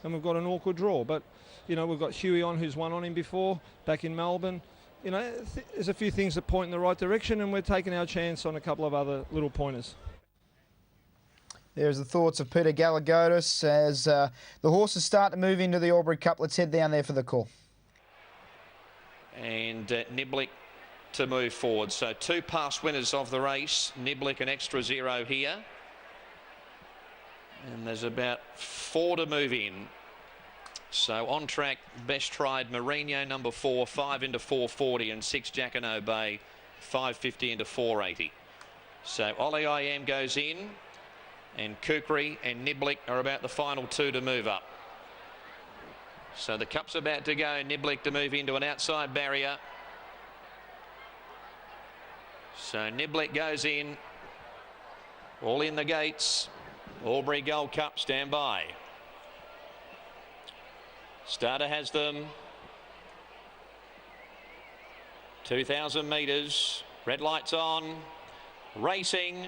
and we've got an awkward draw. But, you know, we've got Huey on, who's won on him before, back in Melbourne. You know, there's a few things that point in the right direction, and we're taking our chance on a couple of other little pointers. There's the thoughts of Peter Galagotis as the horses start to move into the Albury Cup. Let's head down there for the call. And Niblick to move forward. So 2 past winners of the race. Niblick and Extra Zero here. And there's about 4 to move in. So on track, Best Tried Mourinho, number 4, 5 into 440, and 6 Jacquinot Bay, 550 into 480. So Ollie IM goes in, and Kukri and Niblick are about the final 2 to move up. So the cup's about to go. Niblick to move into an outside barrier. So Niblick goes in. All in the gates. Albury Gold Cup, stand by. Starter has them. 2,000 metres. Red lights on. Racing.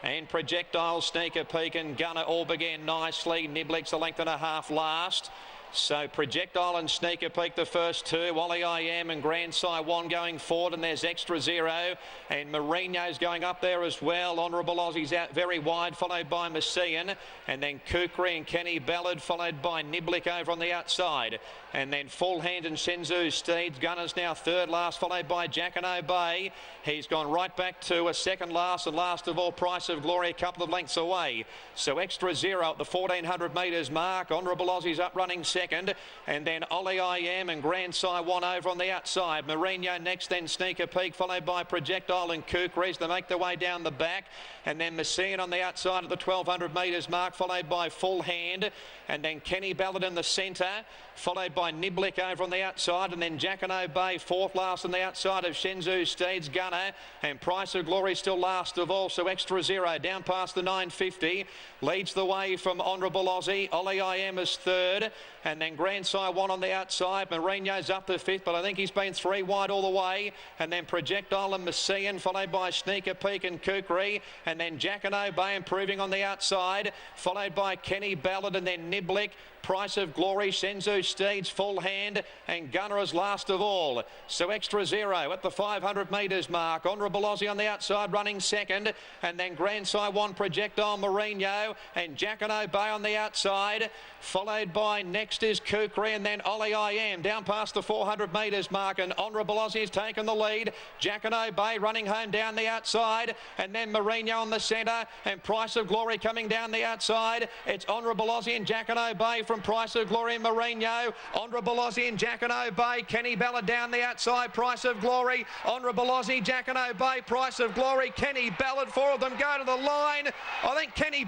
And Projectile, Sneaker Peak and Gunner all began nicely. Niblick's a length and a half last. So Projectile and Sneaker Peak the first 2. Ollie IM and Grand Sai 1 going forward, and there's Extra Zero. And Mourinho's going up there as well. Honourable Aussie's out very wide, followed by Messian. And then Kukri and Canny Ballad, followed by Niblick over on the outside. And then Full Hand and Shenzhou Steeds. Gunner's now third last, followed by Jacquinot Bay. He's gone right back to a second last, and last of all, Price of Glory, a couple of lengths away. So Extra Zero at the 1,400 metres mark. Honourable Aussie's up running second, and then Ollie IM and Grand Sai 1 over on the outside. Mourinho next, then Sneaker Peak, followed by Projectile and Kukris. They make their way down the back, and then Messian on the outside of the 1,200 metres mark, followed by Full Hand, and then Canny Ballad in the centre, followed by Niblick over on the outside, and then Jacquinot Bay fourth last on the outside of Shenzhou Steeds, Gunner, and Price of Glory still last of all. So Extra Zero down past the 950 leads the way from Honourable Aussie. Ollie IM is third, and then Grand Sai 1 on the outside. Mourinho's up to fifth, but I think he's been 3 wide all the way. And then Projectile and Messian, followed by Sneaker Peak and Kukri, and then Jacquinot Bay improving on the outside, followed by Canny Ballad, and then Niblick, Price of Glory, Shenzhou Steeds, Full Hand, and Gunner is last of all. So Extra Zero at the 500 metres mark. Honourable Aussie on the outside running second, and then Grand Sai 1, Projectile, Mourinho, and Jacquinot Bay on the outside, followed by next is Kukri, and then Ollie IM down past the 400 metres mark, and Honourable Aussie has taken the lead. Jacquinot Bay running home down the outside, and then Mourinho on the centre, and Price of Glory coming down the outside. It's Honourable Aussie and Jacquinot Bay from Price of Glory and Mourinho. Honourable Aussie and Jacquinot Bay. Canny Ballad down the outside. Price of Glory. Honourable Aussie, Jacquinot Bay, Price of Glory, Canny Ballad. 4 of them go to the line. I think Canny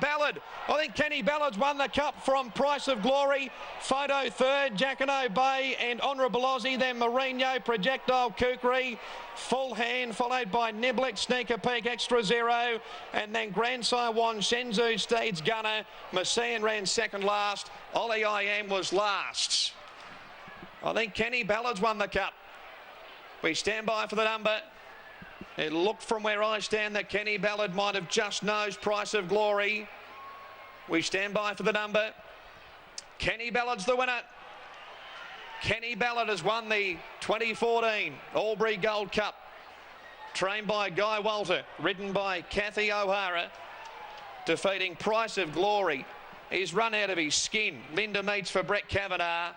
Ballad's won the cup from Price of Glory. Photo third, Jacquinot Bay and Honourable Aussie. Then Mourinho, Projectile, Kukri, Full Hand, followed by Niblick, Sneaker Peak, Extra Zero, and then Grand Sai 1, Shenzhou Steeds, Gunner. Messian ran second last. Ollie IM was last. I think Canny Ballad's won the cup. We stand by for the number. It looked from where I stand that Canny Ballad might have just nosed Price of Glory. We stand by for the number. Canny Ballad's the winner. Canny Ballad has won the 2014 Albury Gold Cup. Trained by Guy Walter, ridden by Kathy O'Hara, defeating Price of Glory. He's run out of his skin. Linda Meets for Brett Kavanagh.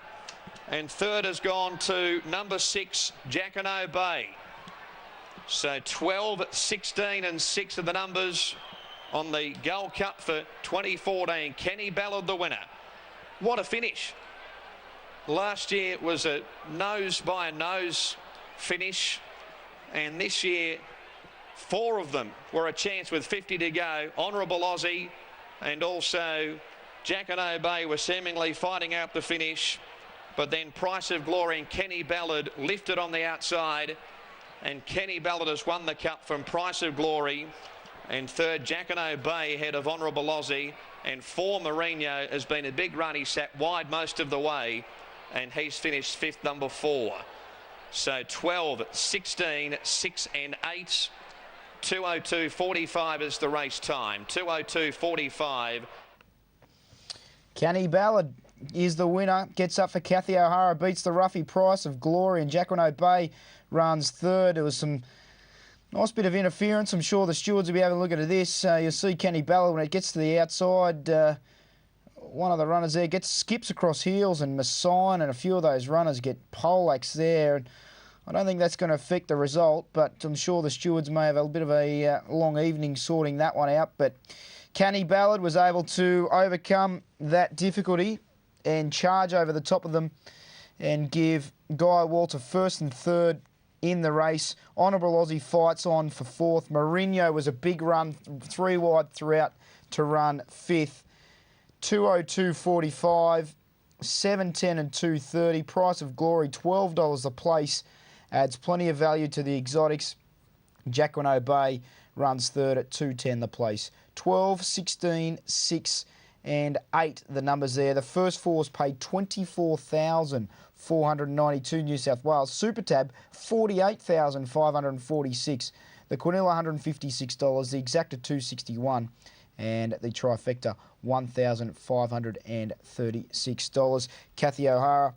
And third has gone to number 6, Jacquinot Bay. So 12, 16 and 6 are the numbers on the Gold Cup for 2014. Canny Ballad the winner. What a finish. Last year it was a nose by a nose finish, and this year 4 of them were a chance with 50 to go. Honourable Aussie and also Jacquinot Bay were seemingly fighting out the finish, but then Price of Glory and Canny Ballad lifted on the outside, and Canny Ballad has won the cup from Price of Glory, and third Jacquinot Bay ahead of Honourable Aussie, and 4 Mourinho has been a big run. He sat wide most of the way, and he's finished 5th, number 4. So 12, 16, 6 and 8. 2:02.45 is the race time. 2:02.45. Canny Ballad is the winner. Gets up for Kathy O'Hara, beats the Ruffy Price of Glory, and Jacqueline Bay runs third. There was some nice bit of interference. I'm sure the stewards will be having a look at this. You'll see Canny Ballad when it gets to the outside. One of the runners there skips across heels, and Massign and a few of those runners get poleaxed there. And I don't think that's going to affect the result, but I'm sure the stewards may have a bit of a long evening sorting that one out. But Canny Ballad was able to overcome that difficulty and charge over the top of them and give Guy Walter first and third in the race. Honourable Aussie fights on for fourth. Mourinho was a big run, 3 wide throughout to run fifth. 2:02.45, 7:10 and 2:30. Price of Glory, $12 a place. Adds plenty of value to the exotics. Jacqueline Bay runs third at 2:10 the place. 12, 16, 6 and 8 the numbers there. The first fours paid $24,492 New South Wales. Super Tab, $48,546. The Quinilla, $156. The Exacta, $261. And the Trifecta, $1,536. Kathy O'Hara,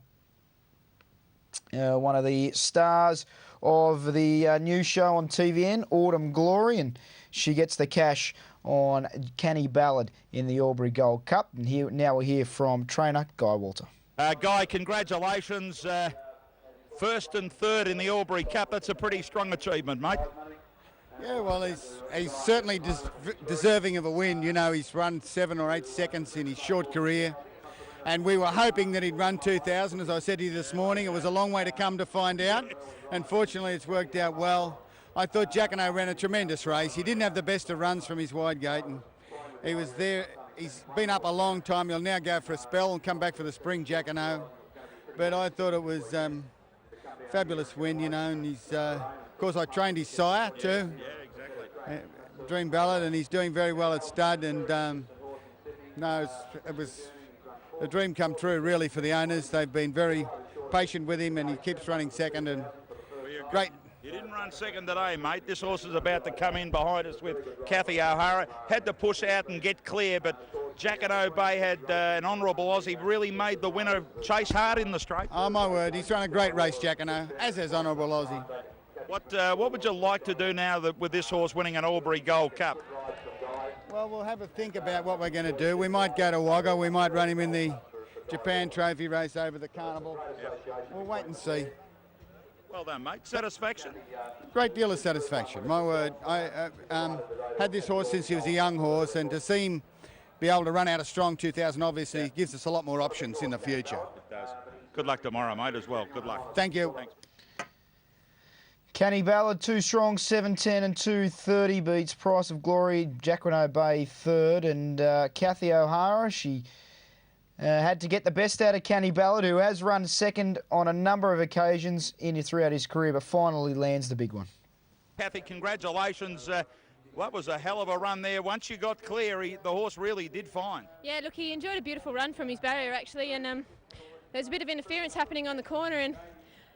one of the stars of the new show on TVN, Autumn Glory, and she gets the cash on Canny Ballad in the Albury Gold Cup. And now we'll hear from trainer Guy Walter. Guy, congratulations. First and third in the Albury Cup. That's a pretty strong achievement, mate. Yeah, well, he's certainly deserving of a win. You know, he's run 7 or 8 seconds in his short career. And we were hoping that he'd run 2,000. As I said to you this morning, it was a long way to come to find out. Unfortunately, it's worked out well. I thought Jacqueline ran a tremendous race. He didn't have the best of runs from his wide gate, and he was there. He's been up a long time. He'll now go for a spell and come back for the spring, Jacqueline. But I thought it was fabulous win, you know, and he's... of course, I trained his sire too. Yeah, exactly. Dream Ballad, and he's doing very well at stud. And no, it was a dream come true, really, for the owners. They've been very patient with him, and he keeps running second. And great. You didn't run second today, mate. This horse is about to come in behind us with Kathy O'Hara. Had to push out and get clear, but Jacqueline Bay had an honourable Aussie, really made the winner chase hard in the straight. Oh, my word. He's run a great race, Jacqueline, as has honourable Aussie. What would you like to do now with this horse winning an Albury Gold Cup? Well, we'll have a think about what we're going to do. We might go to Wagga. We might run him in the Japan Trophy race over the Carnival. Yep. We'll wait and see. Well done, mate. Satisfaction? Great deal of satisfaction, my word. I had this horse since he was a young horse, and to see him be able to run out a strong 2,000 obviously gives us a lot more options in the future. It does. Good luck tomorrow, mate, as well. Good luck. Thank you. Thanks. Canny Ballad, 2 strong, 7:10 and 2:30 beats Price of Glory. Jacqueline Bay third, and Kathy O'Hara, she had to get the best out of Canny Ballad, who has run second on a number of occasions throughout his career, but finally lands the big one. Kathy, congratulations. That was a hell of a run there. Once you got clear, the horse really did fine. Yeah, look, he enjoyed a beautiful run from his barrier, actually, and there's a bit of interference happening on the corner, and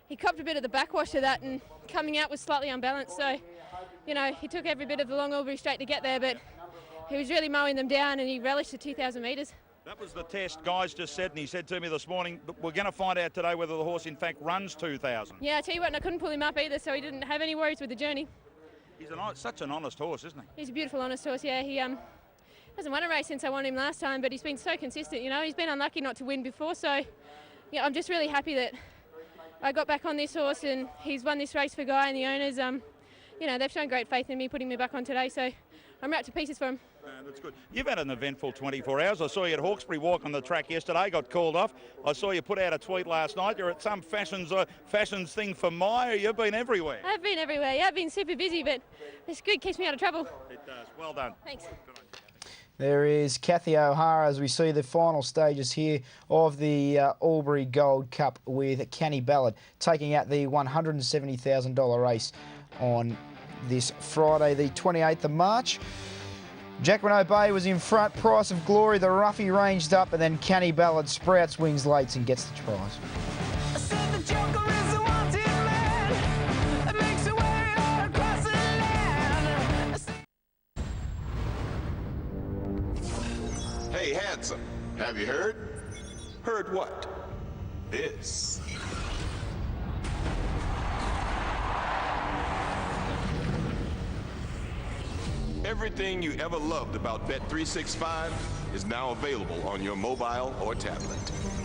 he copped a bit of the backwash of that, and coming out was slightly unbalanced. So, you know, he took every bit of the long Albury straight to get there, but he was really mowing them down, and he relished the 2,000 metres. That was the test Guys just said, and he said to me this morning, we're going to find out today whether the horse in fact runs 2,000. Yeah, I tell you what, and I couldn't pull him up either, so he didn't have any worries with the journey. He's such an honest horse, isn't he? He's a beautiful, honest horse, yeah. He hasn't won a race since I won him last time, but he's been so consistent, you know. He's been unlucky not to win before, so yeah, I'm just really happy that I got back on this horse and he's won this race for Guy and the owners. You know, they've shown great faith in me putting me back on today, so I'm wrapped to pieces for him. That's good. You've had an eventful 24 hours. I saw you at Hawkesbury walk on the track yesterday, got called off. I saw you put out a tweet last night. You're at some fashions thing for Maya. You've been everywhere. I've been everywhere. Yeah, I've been super busy, but it's good. Keeps me out of trouble. It does. Well done. Thanks. There is Kathy O'Hara as we see the final stages here of the Albury Gold Cup with Canny Ballad taking out the $170,000 race on this Friday, the 28th of March. Jacqueline Bay was in front, Price of Glory, the roughie ranged up, and then Canny Ballad sprouts wings late and gets the prize. Hey, handsome, have you heard? Heard what? This. Everything you ever loved about Bet365 is now available on your mobile or tablet.